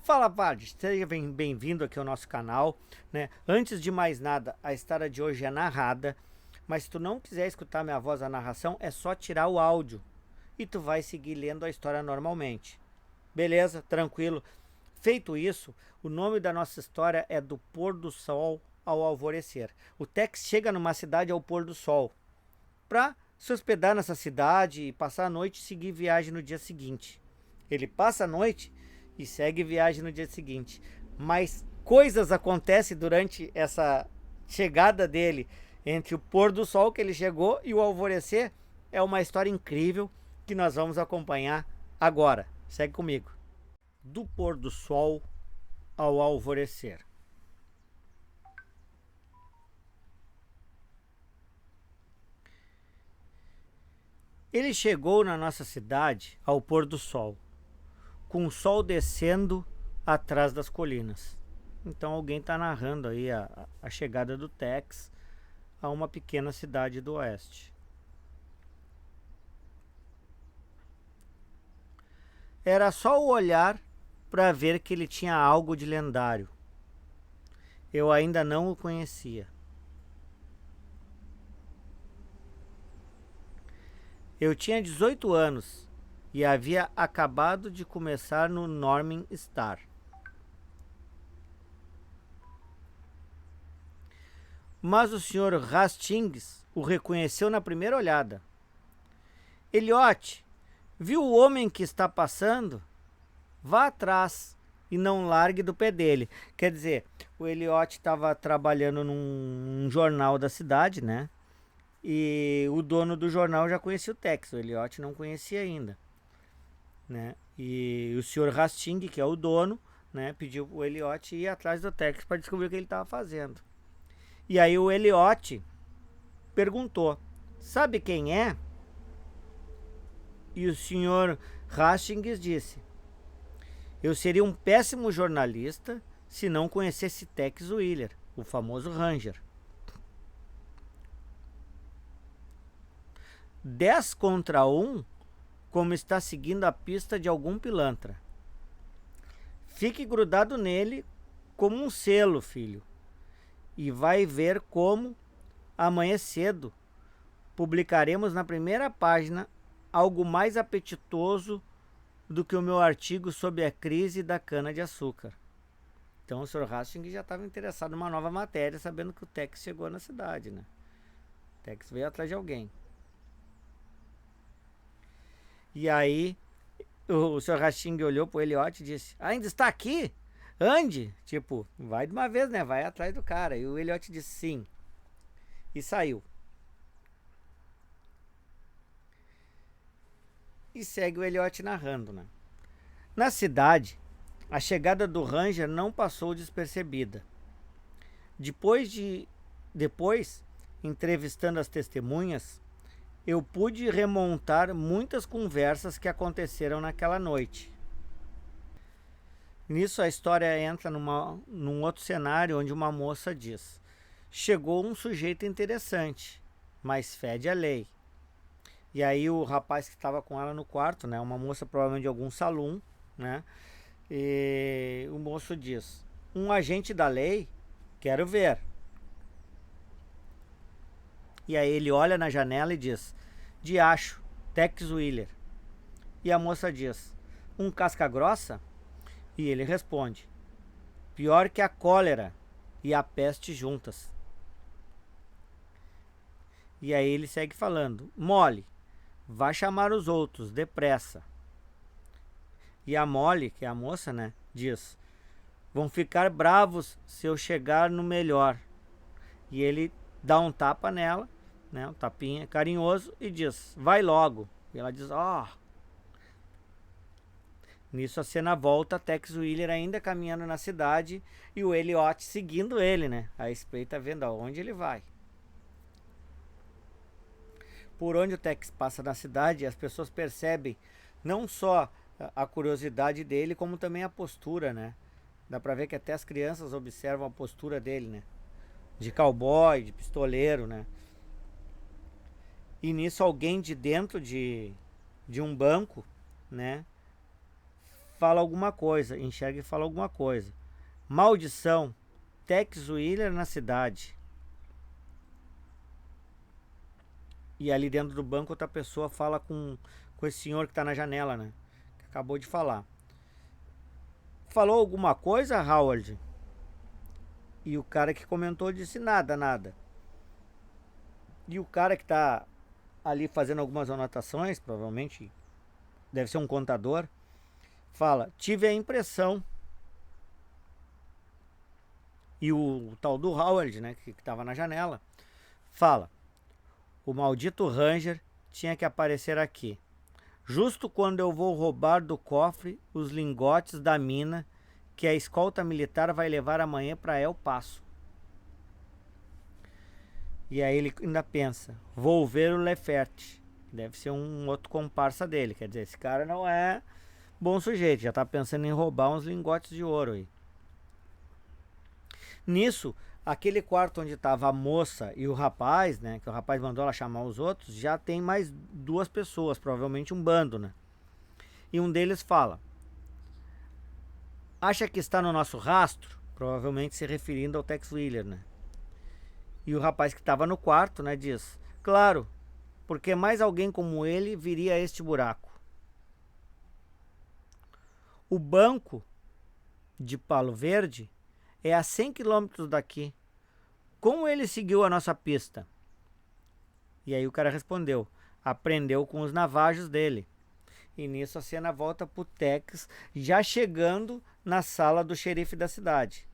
Fala, Vade, seja bem-vindo aqui ao nosso canal, né? Antes de mais nada, a história de hoje é narrada, mas se tu não quiser escutar minha voz na narração, é só tirar o áudio e tu vai seguir lendo a história normalmente. Beleza? Tranquilo? Feito isso, o nome da nossa história é Do Pôr do Sol ao Alvorecer. O Tex chega numa cidade ao pôr do sol para se hospedar nessa cidade e passar a noite e seguir viagem no dia seguinte. Ele passa a noite e segue viagem no dia seguinte. Mas coisas acontecem durante essa chegada dele, entre o pôr do sol que ele chegou e o alvorecer. É uma história incrível que nós vamos acompanhar agora. Segue comigo. Do pôr do sol ao alvorecer. Ele chegou na nossa cidade ao pôr do sol, com o sol descendo atrás das colinas. Então alguém está narrando aí a chegada do Tex a uma pequena cidade do oeste. Era só o olhar para ver que ele tinha algo de lendário. Eu ainda não o conhecia. Eu tinha 18 anos e havia acabado de começar no Northern Star. Mas o Sr. Hastings o reconheceu na primeira olhada. Elliot, viu o homem que está passando? Vá atrás e não largue do pé dele. Quer dizer, o Elliot estava trabalhando num jornal da cidade, né? E o dono do jornal já conhecia o Tex, o Elliot não conhecia ainda, né? E o Sr. Hastings, que é o dono, né, pediu o Elliot ir atrás do Tex para descobrir o que ele estava fazendo. E aí o Elliot perguntou: sabe quem é? E o Sr. Hastings disse: eu seria um péssimo jornalista se não conhecesse Tex Willer, o famoso Ranger. 10 contra 1, como está seguindo a pista de algum pilantra. Fique grudado nele como um selo, filho, e vai ver como, amanhã cedo, publicaremos na primeira página algo mais apetitoso do que o meu artigo sobre a crise da cana-de-açúcar. Então o Sr. Hastings já estava interessado numa nova matéria, sabendo que o Tex chegou na cidade, né? O Tex veio atrás de alguém. E aí o Sr. Hastings olhou pro Elliot e disse: ainda está aqui? Ande! Tipo, vai de uma vez, né? Vai atrás do cara. E o Elliot disse sim. E saiu. E segue o Elliot narrando, né? Na cidade, a chegada do Ranger não passou despercebida. Depois, entrevistando as testemunhas, eu pude remontar muitas conversas que aconteceram naquela noite. Nisso a história entra num outro cenário onde uma moça diz: chegou um sujeito interessante, mas fede a lei. E aí o rapaz que estava com ela no quarto, né, uma moça provavelmente de algum salão, né, e o moço diz: um agente da lei, quero ver. E aí ele olha na janela e diz: diacho, Tex Willer. E a moça diz: um casca grossa? E ele responde: pior que a cólera e a peste juntas. E aí ele segue falando: Molly, vá chamar os outros, depressa. E a Molly, que é a moça, né, diz: vão ficar bravos se eu chegar no melhor. E ele dá um tapa nela, né, um tapinha carinhoso, e diz: vai logo. E ela diz: ó. Nisso a cena volta, Tex Willer ainda caminhando na cidade e o Elliot seguindo ele, né? A espreita vendo aonde ele vai. Por onde o Tex passa na cidade, as pessoas percebem não só a curiosidade dele, como também a postura, né? Dá pra ver que até as crianças observam a postura dele, né? De cowboy, de pistoleiro, né? E nisso alguém de dentro de um banco, né, fala alguma coisa. Enxerga e fala alguma coisa. Maldição. Tex Willer na cidade. E ali dentro do banco outra pessoa fala com esse senhor que tá na janela, né? Que acabou de falar. Falou alguma coisa, Howard? E o cara que comentou disse nada, nada. E o cara que tá ali fazendo algumas anotações, provavelmente deve ser um contador, fala, tive a impressão. E o tal do Howard, né, que tava na janela, fala, o maldito Ranger tinha que aparecer aqui. Justo quando eu vou roubar do cofre os lingotes da mina que a escolta militar vai levar amanhã para El Paso. E aí ele ainda pensa, vou ver o Lefert. Deve ser um outro comparsa dele. Quer dizer, esse cara não é bom sujeito. Já tá pensando em roubar uns lingotes de ouro aí. Nisso, aquele quarto onde tava a moça e o rapaz, né? Que o rapaz mandou ela chamar os outros, já tem mais duas pessoas, provavelmente um bando, né? E um deles fala, acha que está no nosso rastro? Provavelmente se referindo ao Tex Willer, né? E o rapaz que estava no quarto, né, diz, claro, porque mais alguém como ele viria a este buraco. O banco de Palo Verde é a 100 quilômetros daqui. Como ele seguiu a nossa pista? E aí o cara respondeu, aprendeu com os navajos dele. E nisso a cena volta pro Tex, já chegando na sala do xerife da cidade.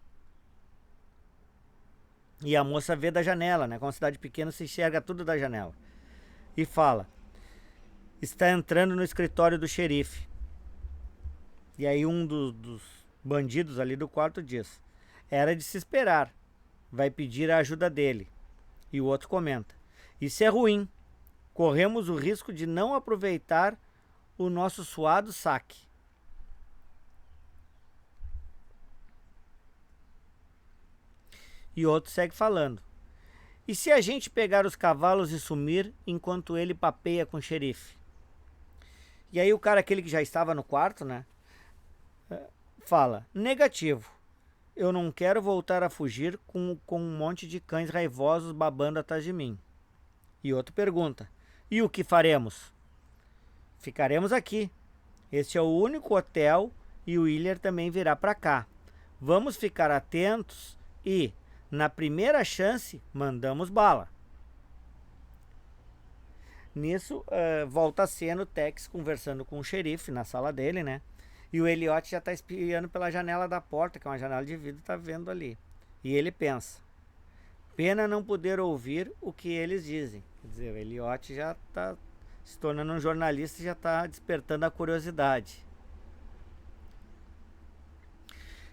E a moça vê da janela, né? Com uma cidade pequena se enxerga tudo da janela. E fala, está entrando no escritório do xerife. E aí um dos bandidos ali do quarto diz, era de se esperar, vai pedir a ajuda dele. E o outro comenta, isso é ruim, corremos o risco de não aproveitar o nosso suado saque. E outro segue falando. E se a gente pegar os cavalos e sumir enquanto ele papeia com o xerife? E aí o cara, aquele que já estava no quarto, né? Fala, negativo. Eu não quero voltar a fugir com um monte de cães raivosos babando atrás de mim. E outro pergunta, e o que faremos? Ficaremos aqui. Este é o único hotel e o Willer também virá para cá. Vamos ficar atentos e, na primeira chance, mandamos bala. Nisso, volta a cena o Tex conversando com o xerife na sala dele, né? E o Elliot já tá espiando pela janela da porta, que é uma janela de vidro, tá vendo ali. E ele pensa, pena não poder ouvir o que eles dizem. Quer dizer, o Elliot já tá se tornando um jornalista e já tá despertando a curiosidade.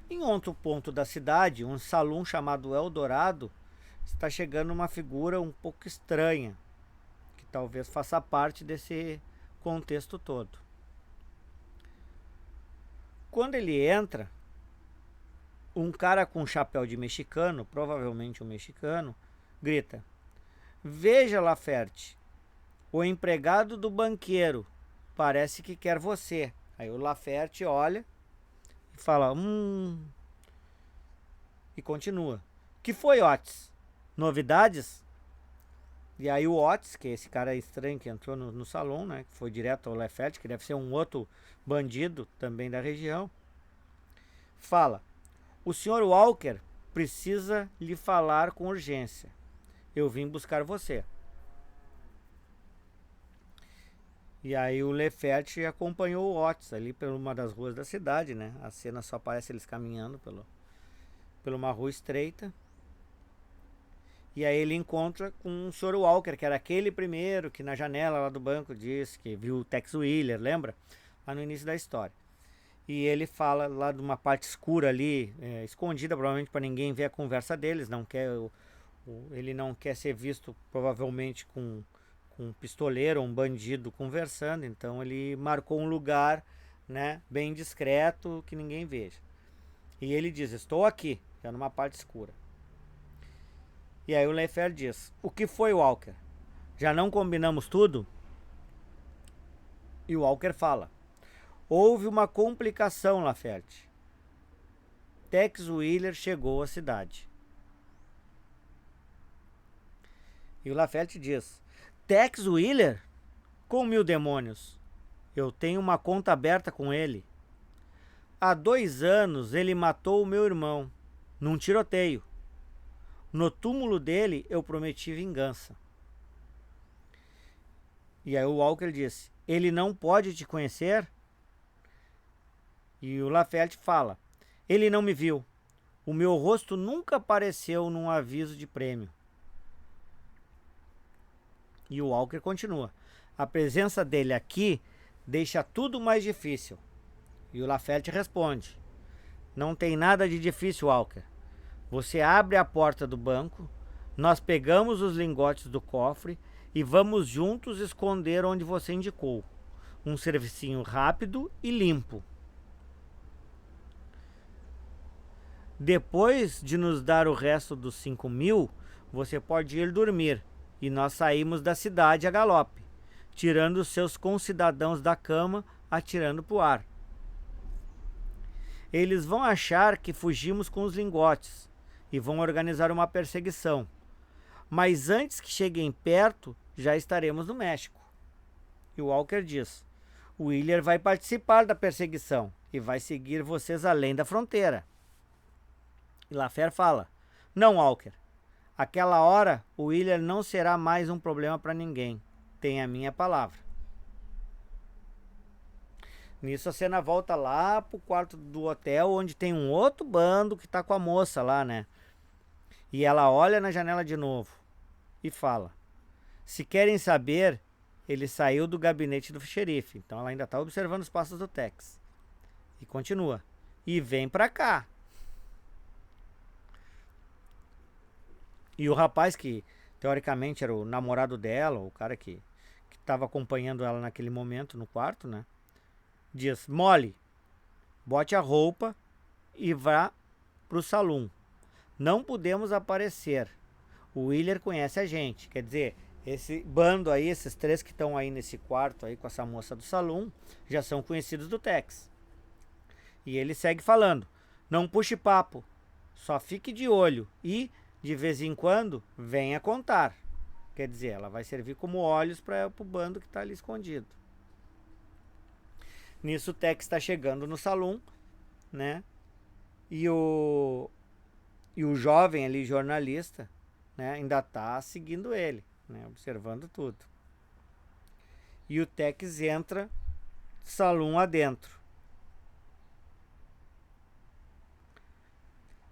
Em outro ponto da cidade, um salão chamado Eldorado, está chegando uma figura um pouco estranha, que talvez faça parte desse contexto todo. Quando ele entra, um cara com um chapéu de mexicano, provavelmente um mexicano, grita, veja, Laferte, o empregado do banqueiro parece que quer você. Aí o Laferte olha e fala, e continua. Que foi, Otis? Novidades? E aí o Otis, que é esse cara estranho que entrou no salão, né? Que foi direto ao Laferte, que deve ser um outro bandido também da região, fala, o Sr. Walker precisa lhe falar com urgência. Eu vim buscar você. E aí o Lefert acompanhou o Otis ali por uma das ruas da cidade, né? A cena só aparece eles caminhando por uma rua estreita. E aí ele encontra com o Sr. Walker, que era aquele primeiro que na janela lá do banco disse que viu o Tex Willer, lembra? Lá no início da história. E ele fala lá de uma parte escura ali, escondida provavelmente para ninguém ver a conversa deles. Não quer, ele não quer ser visto provavelmente com um pistoleiro ou um bandido conversando, então ele marcou um lugar, né, bem discreto que ninguém veja. E ele diz, estou aqui, já numa parte escura. E aí o Lefert diz, o que foi, Walker? Já não combinamos tudo? E o Walker fala, Houve uma complicação, Laferte. Tex Willer chegou à cidade. E o Laferte diz: Tex Willer? Com 1000 demônios. Eu tenho uma conta aberta com ele. Há 2 anos ele matou o meu irmão, num tiroteio. No túmulo dele eu prometi vingança. E aí o Walker disse: ele não pode te conhecer? E o Laferte fala: ele não me viu. O meu rosto nunca apareceu num aviso de prêmio. E o Walker continua: a presença dele aqui deixa tudo mais difícil. E o Laferte responde: não tem nada de difícil, Walker. Você abre a porta do banco, nós pegamos os lingotes do cofre e vamos juntos esconder onde você indicou. Um servicinho rápido e limpo. Depois de nos dar o resto dos 5.000, você pode ir dormir e nós saímos da cidade a galope, tirando os seus concidadãos da cama, atirando pro ar. Eles vão achar que fugimos com os lingotes e vão organizar uma perseguição. Mas antes que cheguem perto, já estaremos no México. E o Walker diz: o Willer vai participar da perseguição e vai seguir vocês além da fronteira. E Laferte fala: não, Walker. Aquela hora, o Willer não será mais um problema para ninguém. Tem a minha palavra. Nisso a cena volta lá pro quarto do hotel, onde tem um outro bando que tá com a moça lá, né? E ela olha na janela de novo e fala: se querem saber, ele saiu do gabinete do xerife. Então ela ainda tá observando os passos do Tex. E continua: e vem pra cá. E o rapaz que teoricamente era o namorado dela, o cara que estava acompanhando ela naquele momento no quarto, né? Diz: Molly, bote a roupa e vá pro salão. Não podemos aparecer. O Willer conhece a gente. Quer dizer, esse bando aí, esses 3 que estão aí nesse quarto aí com essa moça do salão, já são conhecidos do Tex. E ele segue falando: não puxe papo, só fique de olho e, de vez em quando, venha contar. Quer dizer, ela vai servir como olhos para o bando que está ali escondido. Nisso o Tex está chegando no salão, né? E o jovem ali, jornalista, né, ainda está seguindo ele, né, observando tudo. E o Tex entra salão adentro.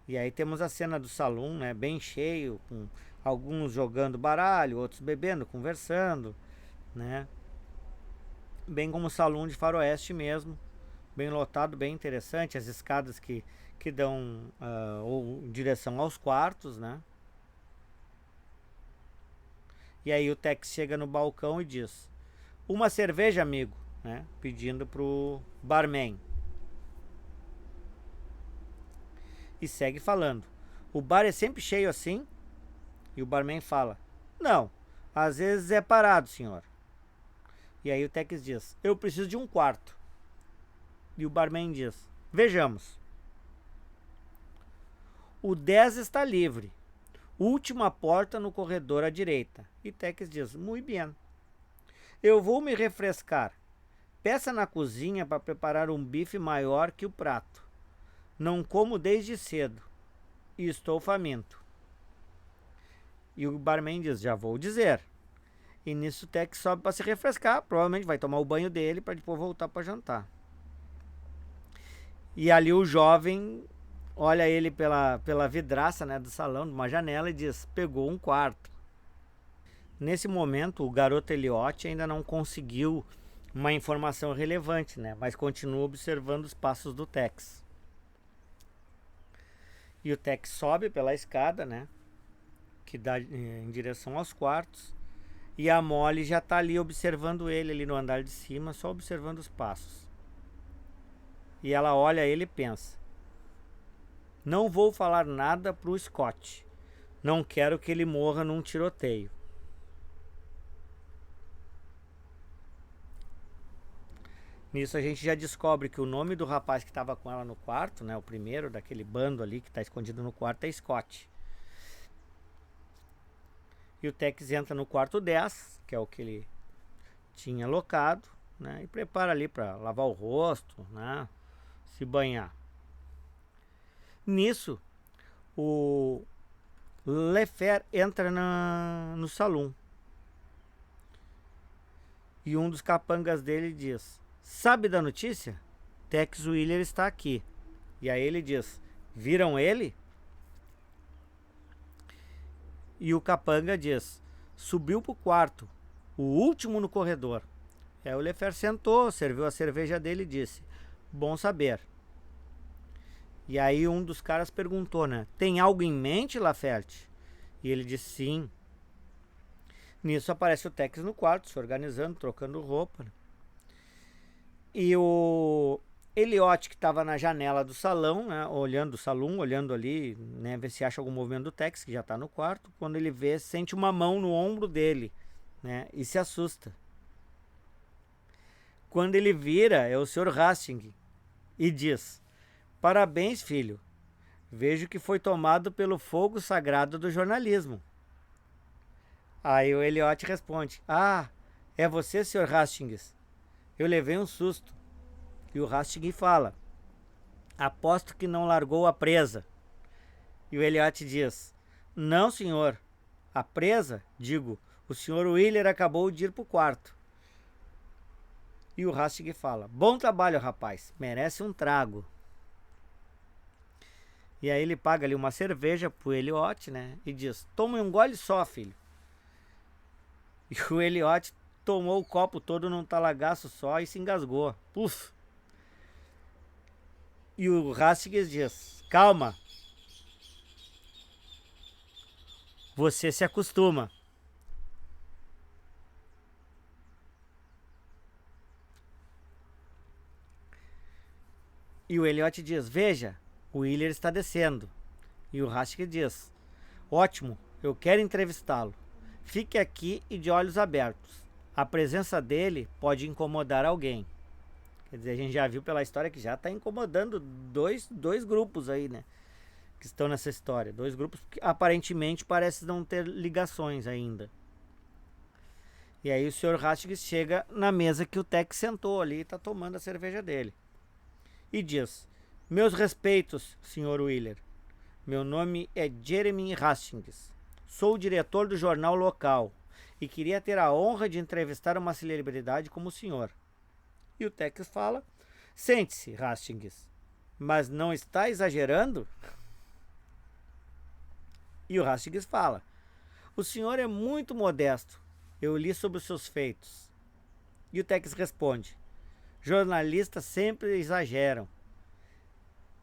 E aí temos a cena do salão, né, bem cheio, com alguns jogando baralho, outros bebendo, conversando, né? Bem como o salão de faroeste mesmo, bem lotado, bem interessante, as escadas que dão em direção aos quartos, né? E aí o Tex chega no balcão e diz: uma cerveja, amigo, né? Pedindo pro barman. E segue falando: o bar é sempre cheio assim? E o barman fala: não, às vezes é parado, senhor. E aí o Tex diz: eu preciso de um quarto. E o barman diz: vejamos. O 10 está livre. Última porta no corredor à direita. E Tex diz: muito bem. Eu vou me refrescar. Peça na cozinha para preparar um bife maior que o prato. Não como desde cedo. E estou faminto. E o barman diz: já vou dizer. E nisso o Tex sobe para se refrescar. Provavelmente vai tomar o banho dele para depois voltar para jantar. E ali o jovem olha ele pela vidraça, né, do salão, de uma janela, e diz: pegou um quarto. Nesse momento, o garoto Elliot ainda não conseguiu uma informação relevante, né, mas continua observando os passos do Tex. E o Tex sobe pela escada, né, que dá em direção aos quartos. E a Molly já está ali observando ele ali no andar de cima, só observando os passos. E ela olha ele e pensa: não vou falar nada pro Scott. Não quero que ele morra num tiroteio. Nisso a gente já descobre que o nome do rapaz que estava com ela no quarto, né, o primeiro daquele bando ali que está escondido no quarto, é Scott. E o Tex entra no quarto 10, que é o que ele tinha alocado, né, e prepara ali para lavar o rosto, né, se banhar. Nisso, o Lefer entra no salão. E um dos capangas dele diz: sabe da notícia? Tex Willer está aqui. E aí ele diz: viram ele? E o capanga diz: subiu pro quarto, o último no corredor. Aí o Lefer sentou, serviu a cerveja dele e disse: bom saber. E aí um dos caras perguntou, né? Tem algo em mente, Laferte? E ele disse sim. Nisso aparece o Tex no quarto, se organizando, trocando roupa. E o Elliot, que estava na janela do salão, né, olhando o salão, olhando ali, né, ver se acha algum movimento do Tex, que já está no quarto. Quando ele vê, sente uma mão no ombro dele, né, e se assusta. Quando ele vira, é o Sr. Hastings e diz: parabéns, filho. Vejo que foi tomado pelo fogo sagrado do jornalismo. Aí o Elliot responde: ah, é você, Sr. Hastings? Eu levei um susto. E o Hastings fala: aposto que não largou a presa. E o Elliot diz: não, senhor. A presa? Digo, o Sr. Willer acabou de ir para o quarto. E o Hastings fala: bom trabalho, rapaz. Merece um trago. E aí ele paga ali uma cerveja pro Elliot, né? E diz: toma um gole só, filho. E o Elliot tomou o copo todo num talagaço só e se engasgou. Puf! E o Hastings diz: calma. Você se acostuma. E o Elliot diz: veja, o Willer está descendo. E o Hastings diz: ótimo, eu quero entrevistá-lo. Fique aqui e de olhos abertos. A presença dele pode incomodar alguém. Quer dizer, a gente já viu pela história que já está incomodando dois grupos aí, né? Que estão nessa história. Dois grupos que aparentemente parecem não ter ligações ainda. E aí o Sr. Hastings chega na mesa que o Tex sentou ali e está tomando a cerveja dele. E diz: meus respeitos, Sr. Willer. Meu nome é Jeremy Hastings. Sou o diretor do jornal local e queria ter a honra de entrevistar uma celebridade como o senhor. E o Tex fala: sente-se, Hastings, mas não está exagerando? E o Hastings fala: o senhor é muito modesto. Eu li sobre os seus feitos. E o Tex responde: jornalistas sempre exageram.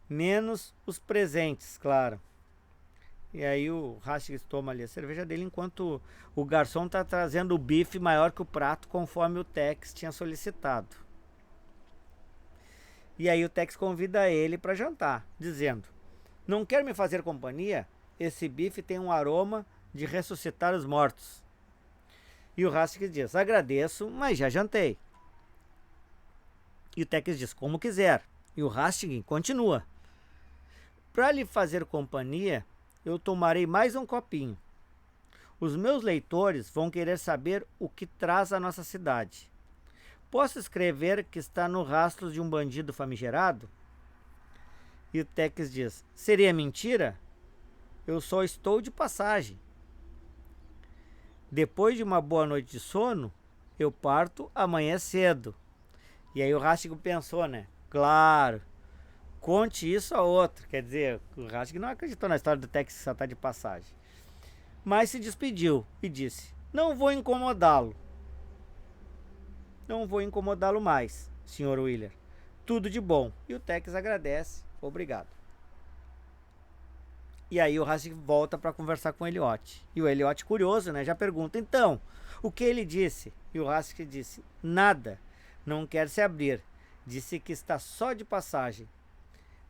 Menos os presentes, claro. E aí o Hastings toma ali a cerveja dele, enquanto o garçom está trazendo o bife maior que o prato, conforme o Tex tinha solicitado. E aí o Tex convida ele para jantar, dizendo: não quer me fazer companhia? Esse bife tem um aroma de ressuscitar os mortos. E o Hastings diz: agradeço, mas já jantei. E o Tex diz: como quiser. E o Hastings continua: para lhe fazer companhia, eu tomarei mais um copinho. Os meus leitores vão querer saber o que traz à nossa cidade. Posso escrever que está no rastro de um bandido famigerado? E o Tex diz: seria mentira? Eu só estou de passagem. Depois de uma boa noite de sono, eu parto amanhã cedo. E aí o Hastings pensou, né? Claro, conte isso a outro. Quer dizer, o Hastings não acreditou na história do Tex que só está de passagem. Mas se despediu e disse: não vou incomodá-lo. Não vou incomodá-lo mais, Sr. Willer. Tudo de bom. E o Tex agradece. Obrigado. E aí o Hastings volta para conversar com o Elliot. E o Elliot, curioso, né, já pergunta: então, o que ele disse? E o Hastings disse: nada. Não quer se abrir. Disse que está só de passagem.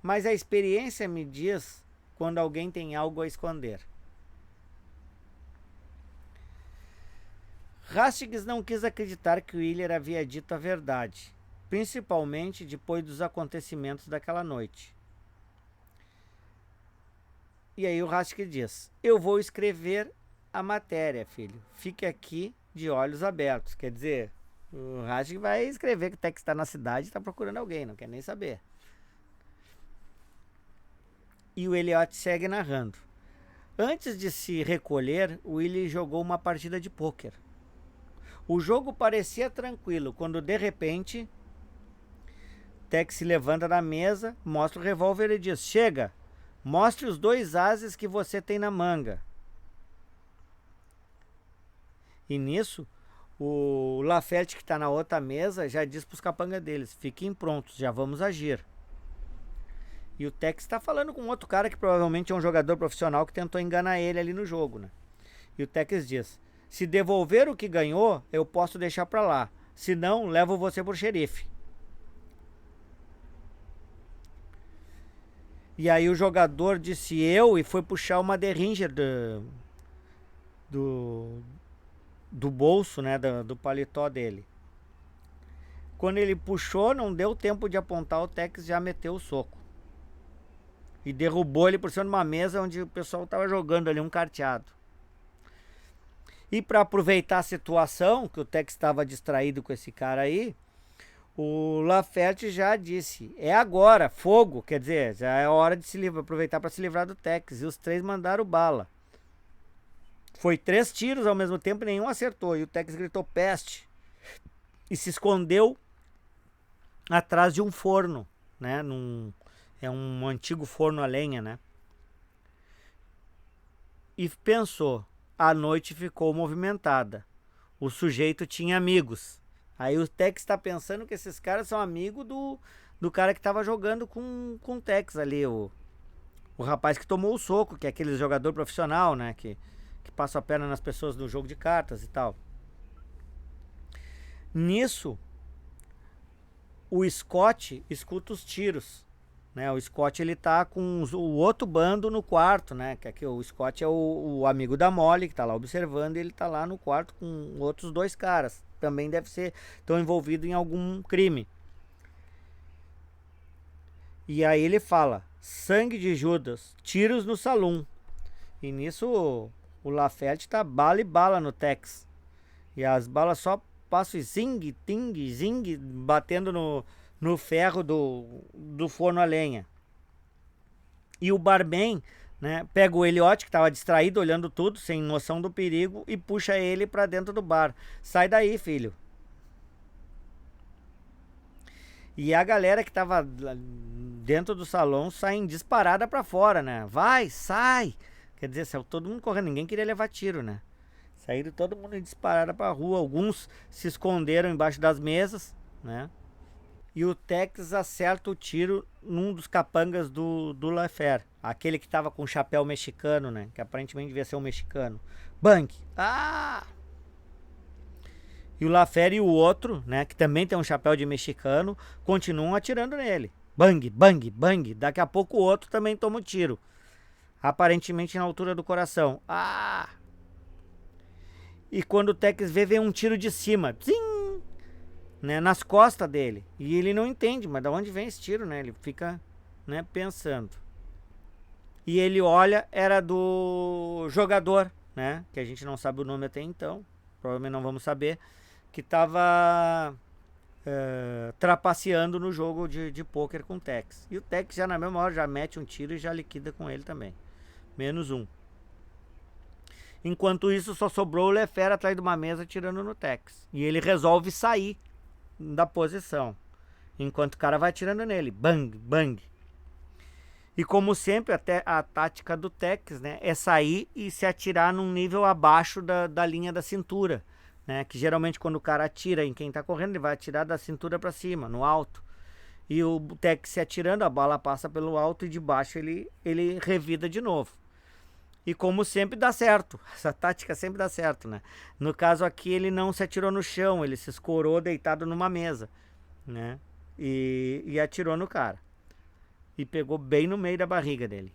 Mas a experiência me diz quando alguém tem algo a esconder. Hastings não quis acreditar que o Willer havia dito a verdade. principalmente depois dos acontecimentos daquela noite. E aí o Raskin diz: eu vou escrever a matéria, filho. Fique aqui de olhos abertos. Quer dizer, o Raskin vai escrever que o Tex está na cidade e está procurando alguém, não quer nem saber. E o Elliot segue narrando. Antes de se recolher, o Willie jogou uma partida de pôquer. O jogo parecia tranquilo, quando de repente Tex se levanta da mesa, mostra o revólver e diz: chega, mostre os 2 ases que você tem na manga. E nisso, o Laferte, que está na outra mesa, já diz para os capangas deles: fiquem prontos, já vamos agir. E o Tex está falando com outro cara que provavelmente é um jogador profissional que tentou enganar ele ali no jogo, né? E o Tex diz: se devolver o que ganhou, eu posso deixar para lá. Se não, levo você pro xerife. E aí o jogador disse eu e foi puxar uma Derringer do bolso, né, do paletó dele. Quando ele puxou, não deu tempo de apontar, o Tex já meteu o soco. E derrubou ele por cima de uma mesa onde o pessoal estava jogando ali um carteado. E para aproveitar a situação, que o Tex estava distraído com esse cara aí, o Laferte já disse: é agora, fogo, quer dizer, já é hora de se livrar, aproveitar para se livrar do Tex. E os 3 mandaram bala. Foi 3 tiros ao mesmo tempo e nenhum acertou. E o Tex gritou peste e se escondeu atrás de um forno, né? É um antigo forno a lenha, né? E pensou: a noite ficou movimentada. O sujeito tinha amigos. Aí o Tex está pensando que esses caras são amigos do cara que estava jogando com o Tex ali, o rapaz que tomou o soco, que é aquele jogador profissional, né? Que passa a perna nas pessoas no jogo de cartas e tal. Nisso, o Scott escuta os tiros, né? O Scott ele tá com o outro bando no quarto, né? Que aqui o Scott é o amigo da Molly que tá lá observando, e ele tá lá no quarto com outros 2 caras. Também deve ser tão envolvido em algum crime. E aí ele fala: sangue de Judas, tiros no salão. E nisso o Laferte tá bala e bala no Tex. E as balas só passam zing, ting, zing, batendo no ferro do forno a lenha. E o barman, né, pega o Elliot, que tava distraído olhando tudo, sem noção do perigo, e puxa ele pra dentro do bar. Sai daí, filho. E a galera que tava dentro do salão saem disparada pra fora, né? Vai, sai! Quer dizer, saiu todo mundo correndo, ninguém queria levar tiro, né? Saíram todo mundo em disparada pra rua, alguns se esconderam embaixo das mesas, né? E o Tex acerta o tiro num dos capangas do Laferte, aquele que tava com o chapéu mexicano, né? Que aparentemente devia ser um mexicano. Bang! Ah! E o Laferte e o outro, né? Que também tem um chapéu de mexicano, continuam atirando nele. Bang, bang, bang. Daqui a pouco o outro também toma um tiro, aparentemente na altura do coração. Ah! E quando o Tex vê, vem um tiro de cima. Zing! Né, nas costas dele. E ele não entende, mas de onde vem esse tiro, né? Ele fica, né, pensando. E ele olha, era do jogador, né? Que a gente não sabe o nome até então. Provavelmente não vamos saber. Que tava trapaceando no jogo de pôquer com o Tex. E o Tex já na mesma hora já mete um tiro e já liquida com ele também. -1. Enquanto isso, só sobrou o Lefera atrás de uma mesa atirando no Tex. E ele resolve sair da posição, enquanto o cara vai atirando nele. Bang, bang. E como sempre, até a tática do Tex, né, é sair e se atirar num nível abaixo da linha da cintura, né? Que geralmente quando o cara atira em quem tá correndo, ele vai atirar da cintura para cima, no alto. E o Tex se atirando, a bala passa pelo alto e de baixo ele revida de novo. E como sempre dá certo, essa tática sempre dá certo, né? No caso aqui ele não se atirou no chão, ele se escorou deitado numa mesa, né? E atirou no cara. E pegou bem no meio da barriga dele.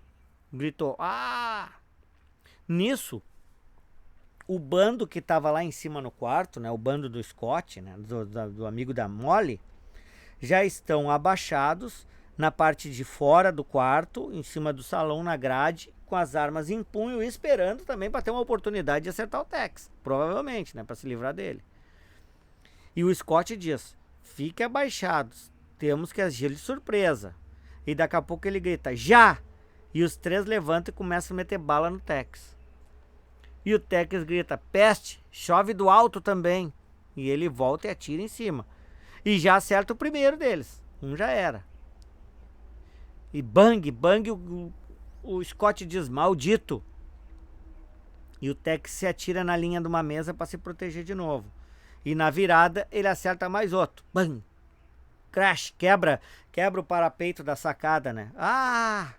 Gritou: ah! Nisso, o bando que tava lá em cima no quarto, né? O bando do Scott, né? Do amigo da Molly, já estão abaixados na parte de fora do quarto, em cima do salão, na grade, com as armas em punho, esperando também para ter uma oportunidade de acertar o Tex, provavelmente, né, para se livrar dele. E o Scott diz: fique abaixados, temos que agir de surpresa. E daqui a pouco ele grita: já! E os três levantam e começam a meter bala no Tex. E o Tex grita: peste, chove do alto também. E ele volta e atira em cima. E já acerta o primeiro deles. Um já era. E bang, bang, o Scott diz: maldito. E o Tex se atira na linha de uma mesa para se proteger de novo. E na virada ele acerta mais outro. Bang. Crash, quebra o parapeito da sacada, né? Ah!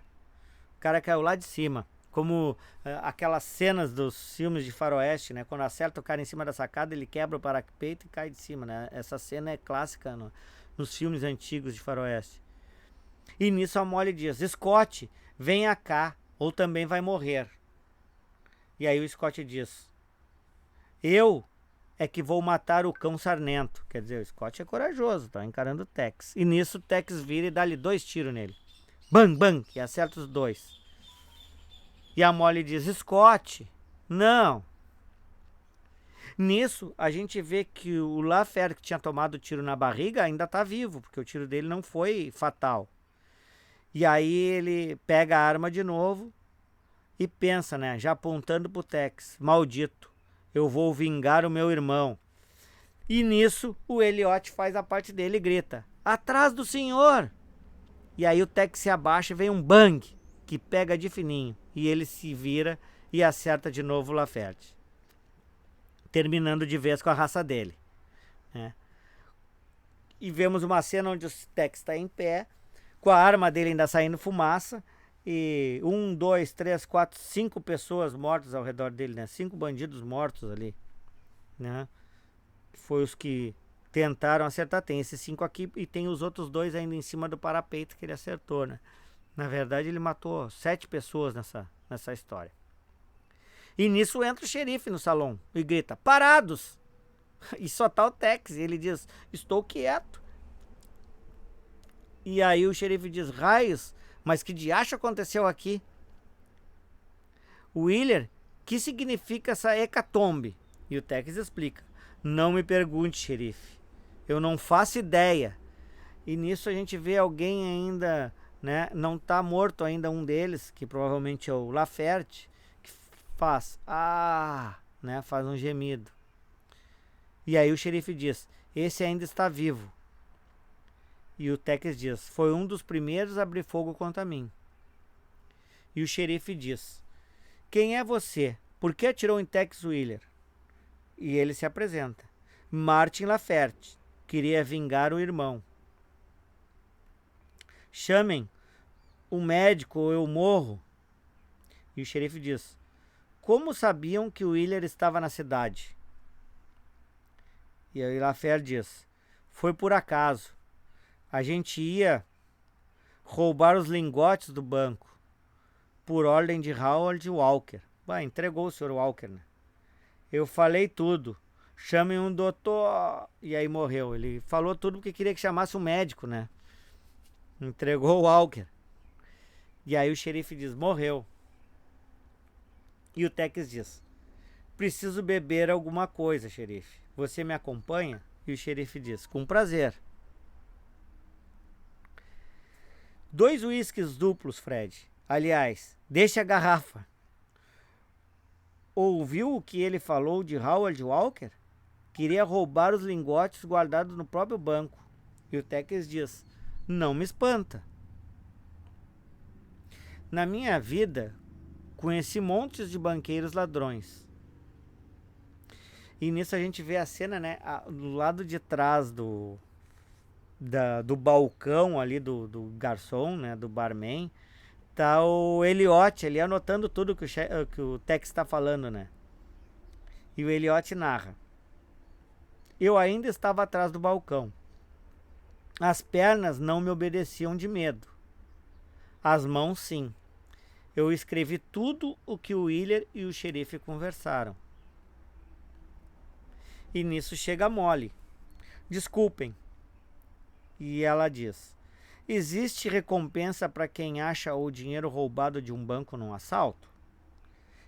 O cara caiu lá de cima. Como aquelas cenas dos filmes de faroeste, né? Quando acerta o cara em cima da sacada, ele quebra o parapeito e cai de cima, né? Essa cena é clássica nos filmes antigos de faroeste. E nisso a Molly diz: Scott, venha cá, ou também vai morrer. E aí o Scott diz: eu é que vou matar o cão sarnento. Quer dizer, o Scott é corajoso, tá encarando o Tex. E nisso o Tex vira e dá-lhe 2 tiros nele. Bang, bang, que acerta os 2. E a Molly diz: Scott, não. Nisso, a gente vê que o Lafayette, que tinha tomado o tiro na barriga, ainda está vivo, porque o tiro dele não foi fatal. E aí ele pega a arma de novo e pensa, né, já apontando pro Tex: maldito, eu vou vingar o meu irmão. E nisso, o Elliot faz a parte dele e grita: atrás do senhor! E aí o Tex se abaixa e vem um bang, que pega de fininho. E ele se vira e acerta de novo o Lafayette, terminando de vez com a raça dele, né? E vemos uma cena onde o Tex está em pé, com a arma dele ainda saindo fumaça, e 1, 2, 3, 4, 5 pessoas mortas ao redor dele, né? 5 bandidos mortos ali, né? Foi os que tentaram acertar. Tem esses 5 aqui e tem os outros 2 ainda em cima do parapeito que ele acertou, né? Na verdade, ele matou 7 pessoas nessa história. E nisso entra o xerife no salão e grita: parados! E só tá o Tex. E ele diz: estou quieto. E aí o xerife diz: raios, mas que diacho aconteceu aqui? Wheeler, que significa essa hecatombe? E o Tex explica: não me pergunte, xerife, eu não faço ideia. E nisso a gente vê alguém ainda, né, não tá morto ainda, um deles, que provavelmente é o Lafayette, que faz, né, faz um gemido. E aí o xerife diz: esse ainda está vivo. E o Tex diz: foi um dos primeiros a abrir fogo contra mim. E o xerife diz: quem é você? Por que atirou em Tex Wheeler? E ele se apresenta: Martin Lafayette, queria vingar o irmão. Chamem o médico ou eu morro. E o xerife diz: como sabiam que o Wheeler estava na cidade? E aí Lafayette diz: foi por acaso. A gente ia roubar os lingotes do banco, por ordem de Howard Walker. Entregou o Sr. Walker, né? Eu falei tudo. Chamem um doutor. E aí morreu. Ele falou tudo porque queria que chamasse um médico, né? Entregou o Walker. E aí o xerife diz: morreu. E o Tex diz: preciso beber alguma coisa, xerife. Você me acompanha? E o xerife diz: com prazer. 2 uísques duplos, Fred. Aliás, deixa a garrafa. Ouviu o que ele falou de Howard Walker? Queria roubar os lingotes guardados no próprio banco. E o Tex diz: não me espanta. Na minha vida, conheci montes de banqueiros ladrões. E nisso a gente vê a cena, né, do lado de trás do balcão ali do garçom, né, do barman, tá o Elliot ali anotando tudo que o Tex está falando, né? E o Elliot narra: eu ainda estava atrás do balcão. As pernas não me obedeciam de medo. As mãos, sim. Eu escrevi tudo o que o Wheeler e o xerife conversaram. E nisso chega a Molly. Desculpem, E ela diz: existe recompensa para quem acha o dinheiro roubado de um banco num assalto?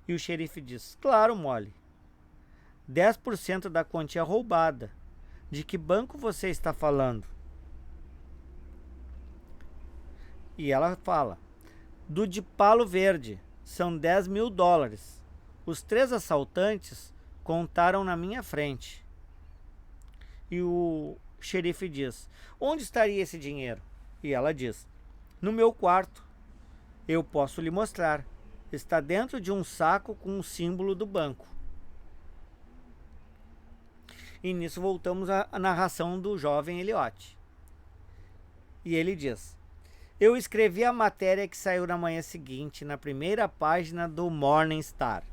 E o xerife diz: claro, Molly. 10% da quantia roubada. De que banco você está falando? E ela fala: do de Palo Verde. São $10.000. Os 3 assaltantes contaram na minha frente. E o xerife diz: onde estaria esse dinheiro? E ela diz: no meu quarto. Eu posso lhe mostrar. Está dentro de um saco com o símbolo do banco. E nisso voltamos à narração do jovem Elliot. E ele diz: eu escrevi a matéria que saiu na manhã seguinte, na primeira página do Morning Star.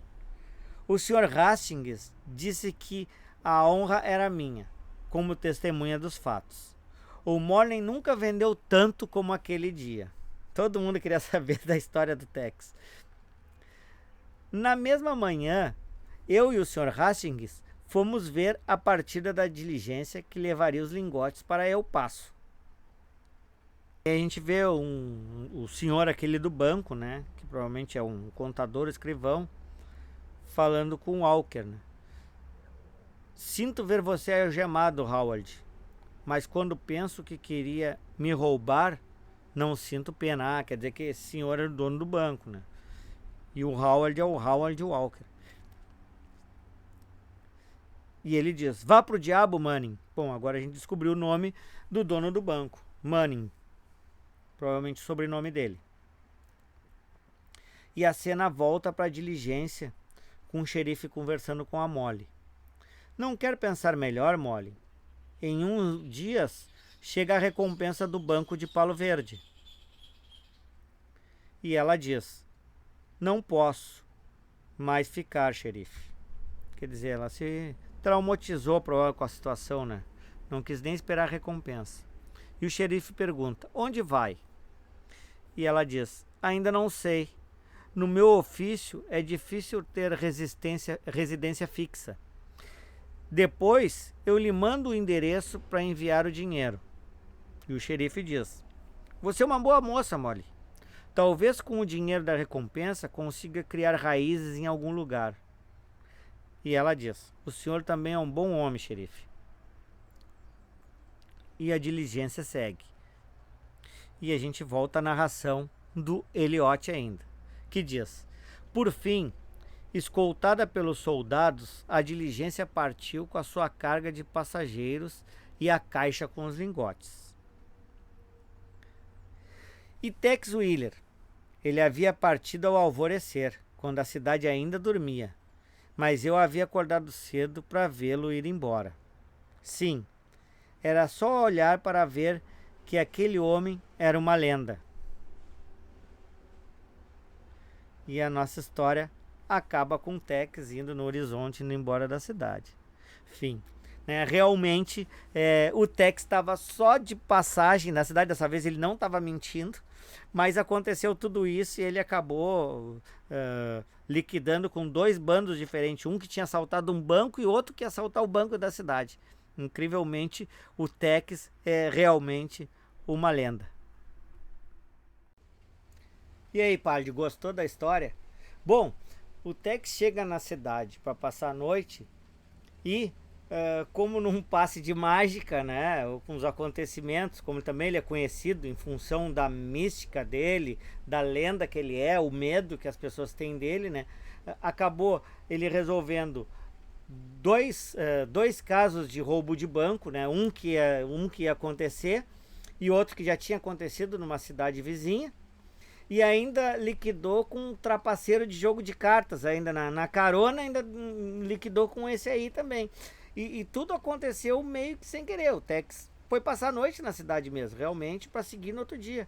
O Sr. Hastings disse que a honra era minha, como testemunha dos fatos. O Morning nunca vendeu tanto como aquele dia. Todo mundo queria saber da história do Tex. Na mesma manhã, eu e o Sr. Hastings fomos ver a partida da diligência que levaria os lingotes para El Paso. E a gente vê o senhor aquele do banco, né, que provavelmente é um contador, escrivão, falando com o Walker, né? Sinto ver você algemado, Howard, mas quando penso que queria me roubar, não sinto pena. Quer dizer que esse senhor é o dono do banco, né? E o Howard é o Howard Walker. E ele diz: vá pro diabo, Manning. Bom, agora a gente descobriu o nome do dono do banco, Manning. Provavelmente o sobrenome dele. E a cena volta para a diligência, com o xerife conversando com a Molly. Não quer pensar melhor, Molly? Em uns dias chega a recompensa do banco de Palo Verde. E ela diz: não posso mais ficar, xerife. Quer dizer, ela se traumatizou com a situação, né? Não quis nem esperar a recompensa. E o xerife pergunta: onde vai? E ela diz: ainda não sei. No meu ofício é difícil ter residência fixa. Depois eu lhe mando o endereço para enviar o dinheiro. E o xerife diz: você é uma boa moça, Molly. Talvez com o dinheiro da recompensa consiga criar raízes em algum lugar. E ela diz: o senhor também é um bom homem, xerife. E a diligência segue. E a gente volta à narração do Elliot ainda, que diz: por fim, escoltada pelos soldados, a diligência partiu com a sua carga de passageiros e a caixa com os lingotes. E Tex Willer, ele havia partido ao alvorecer, quando a cidade ainda dormia, mas eu havia acordado cedo para vê-lo ir embora. Sim, era só olhar para ver que aquele homem era uma lenda. E a nossa história acaba com Tex indo no horizonte, indo embora da cidade. Fim. Realmente, o Tex estava só de passagem na cidade. Dessa vez ele não estava mentindo, mas aconteceu tudo isso e ele acabou liquidando com 2 bandos diferentes. Um que tinha assaltado um banco e outro que ia assaltar o banco da cidade. Incrivelmente, o Tex é realmente uma lenda. E aí, Padre, gostou da história? Bom, o Tex chega na cidade para passar a noite e, como num passe de mágica, né, com os acontecimentos, como também ele é conhecido em função da mística dele, da lenda que ele é, o medo que as pessoas têm dele, né, acabou ele resolvendo dois casos de roubo de banco, né, um que ia acontecer e outro que já tinha acontecido numa cidade vizinha. E ainda liquidou com um trapaceiro de jogo de cartas, ainda na carona, ainda liquidou com esse aí também. E tudo aconteceu meio que sem querer. O Tex foi passar a noite na cidade mesmo, realmente, para seguir no outro dia.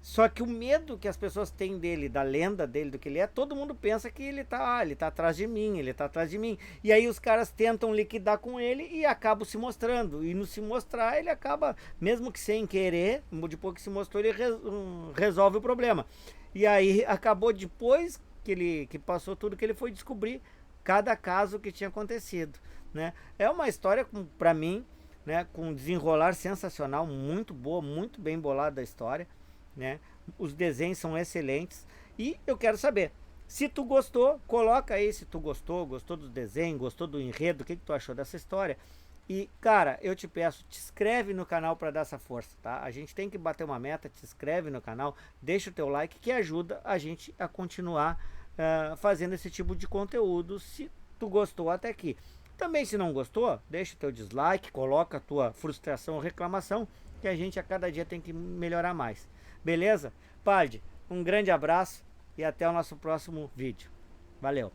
Só que o medo que as pessoas têm dele, da lenda dele, do que ele é, todo mundo pensa que ele tá atrás de mim, ele tá atrás de mim. E aí os caras tentam liquidar com ele e acabam se mostrando. E no se mostrar, ele acaba, mesmo que sem querer, depois que se mostrou, ele resolve o problema. E aí acabou depois que passou tudo, que ele foi descobrir cada caso que tinha acontecido, né? É uma história, para mim, né? Com desenrolar sensacional, muito boa, muito bem bolada a história, né? Os desenhos são excelentes e eu quero saber, se tu gostou, coloca aí se tu gostou, gostou do desenho, gostou do enredo, o que tu achou dessa história. E, cara, eu te peço, te inscreve no canal para dar essa força, tá? A gente tem que bater uma meta, te inscreve no canal, deixa o teu like que ajuda a gente a continuar fazendo esse tipo de conteúdo, se tu gostou até aqui. Também se não gostou, deixa o teu dislike, coloca a tua frustração ou reclamação, que a gente a cada dia tem que melhorar mais. Beleza? Pad, um grande abraço e até o nosso próximo vídeo. Valeu!